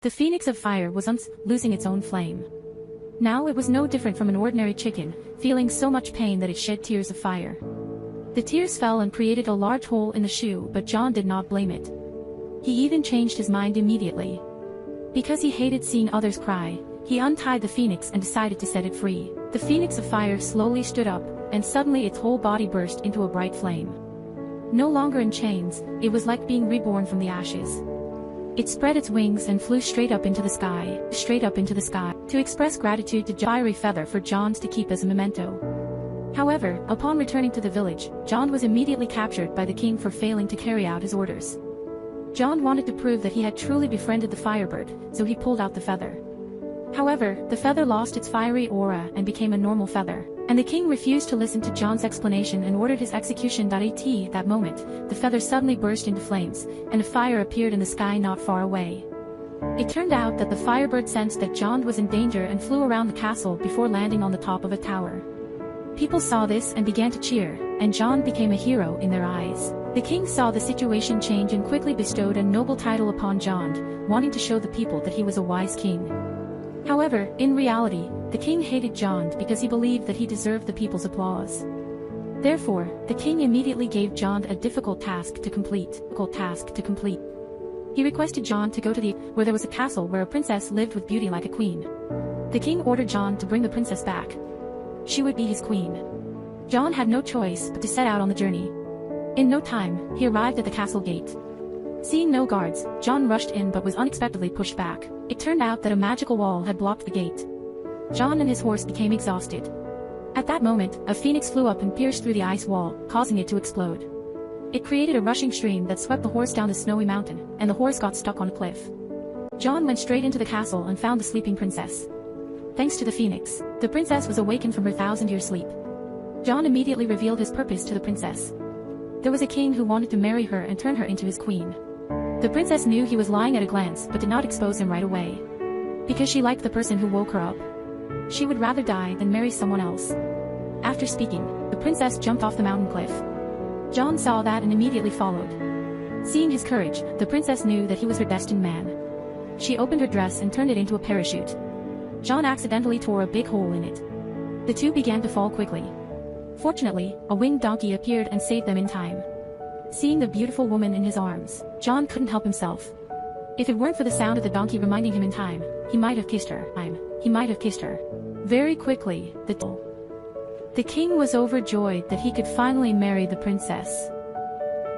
The phoenix of fire was losing its own flame. Now it was no different from an ordinary chicken, feeling so much pain that it shed tears of fire. The tears fell and created a large hole in the shoe, but John did not blame it. He even changed his mind immediately. Because he hated seeing others cry, he untied the phoenix and decided to set it free. The phoenix of fire slowly stood up, and suddenly its whole body burst into a bright flame. No longer in chains, it was like being reborn from the ashes. It spread its wings and flew straight up into the sky, to express gratitude to fiery feather for John's to keep as a memento. However, upon returning to the village, John was immediately captured by the king for failing to carry out his orders. John wanted to prove that he had truly befriended the firebird, so he pulled out the feather. However, the feather lost its fiery aura and became a normal feather, and the king refused to listen to John's explanation and ordered his execution. At that moment, the feather suddenly burst into flames, and a fire appeared in the sky not far away. It turned out that the firebird sensed that John was in danger and flew around the castle before landing on the top of a tower. People saw this and began to cheer, and John became a hero in their eyes. The king saw the situation change and quickly bestowed a noble title upon John, wanting to show the people that he was a wise king. However, in reality, the king hated John because he believed that he deserved the people's applause. Therefore, the king immediately gave John a difficult task to complete. He requested John to go to where there was a castle where a princess lived with beauty like a queen. The king ordered John to bring the princess back. She would be his queen. John had no choice but to set out on the journey. In no time, he arrived at the castle gate. Seeing no guards, John rushed in but was unexpectedly pushed back. It turned out that a magical wall had blocked the gate. John and his horse became exhausted. At that moment, a phoenix flew up and pierced through the ice wall, causing it to explode. It created a rushing stream that swept the horse down the snowy mountain, and the horse got stuck on a cliff. John went straight into the castle and found the sleeping princess. Thanks to the phoenix, the princess was awakened from her 1,000-year sleep. John immediately revealed his purpose to the princess. There was a king who wanted to marry her and turn her into his queen. The princess knew he was lying at a glance but did not expose him right away. Because she liked the person who woke her up. She would rather die than marry someone else. After speaking, the princess jumped off the mountain cliff. John saw that and immediately followed. Seeing his courage, the princess knew that he was her destined man. She opened her dress and turned it into a parachute. John accidentally tore a big hole in it. The two began to fall quickly. Fortunately, a winged donkey appeared and saved them in time. Seeing the beautiful woman in his arms, John couldn't help himself. If it weren't for the sound of the donkey reminding him in time, he might have kissed her. Very quickly, the king was overjoyed that he could finally marry the princess.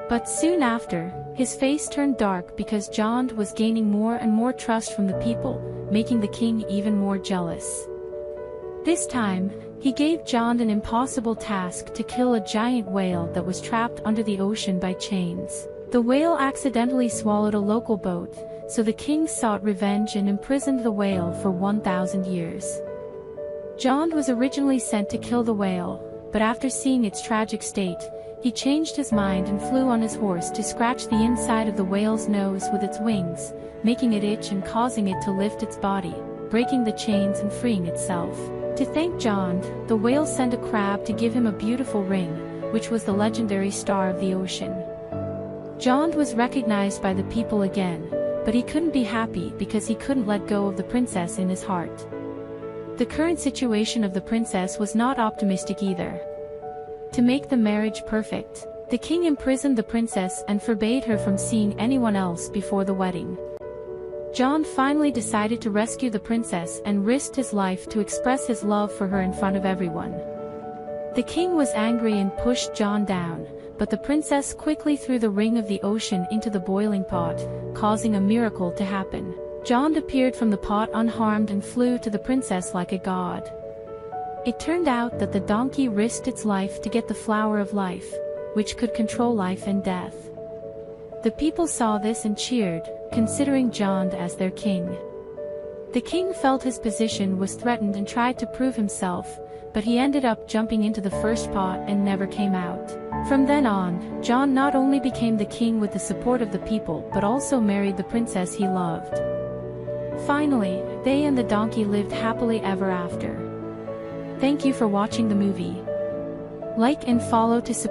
But soon after, his face turned dark because John was gaining more and more trust from the people, making the king even more jealous. This time, he gave John an impossible task to kill a giant whale that was trapped under the ocean by chains. The whale accidentally swallowed a local boat, so the king sought revenge and imprisoned the whale for 1,000 years. John was originally sent to kill the whale, but after seeing its tragic state, he changed his mind and flew on his horse to scratch the inside of the whale's nose with its wings, making it itch and causing it to lift its body, breaking the chains and freeing itself. To thank John, the whale sent a crab to give him a beautiful ring, which was the legendary star of the ocean. John was recognized by the people again, but he couldn't be happy because he couldn't let go of the princess in his heart. The current situation of the princess was not optimistic either. To make the marriage perfect, the king imprisoned the princess and forbade her from seeing anyone else before the wedding. John finally decided to rescue the princess and risked his life to express his love for her in front of everyone. The king was angry and pushed John down, but the princess quickly threw the ring of the ocean into the boiling pot, causing a miracle to happen. John appeared from the pot unharmed and flew to the princess like a god. It turned out that the donkey risked its life to get the flower of life, which could control life and death. The people saw this and cheered, considering John as their king. The king felt his position was threatened and tried to prove himself, but he ended up jumping into the first pot and never came out. From then on, John not only became the king with the support of the people but also married the princess he loved. Finally, they and the donkey lived happily ever after. Thank you for watching the movie. Like and follow to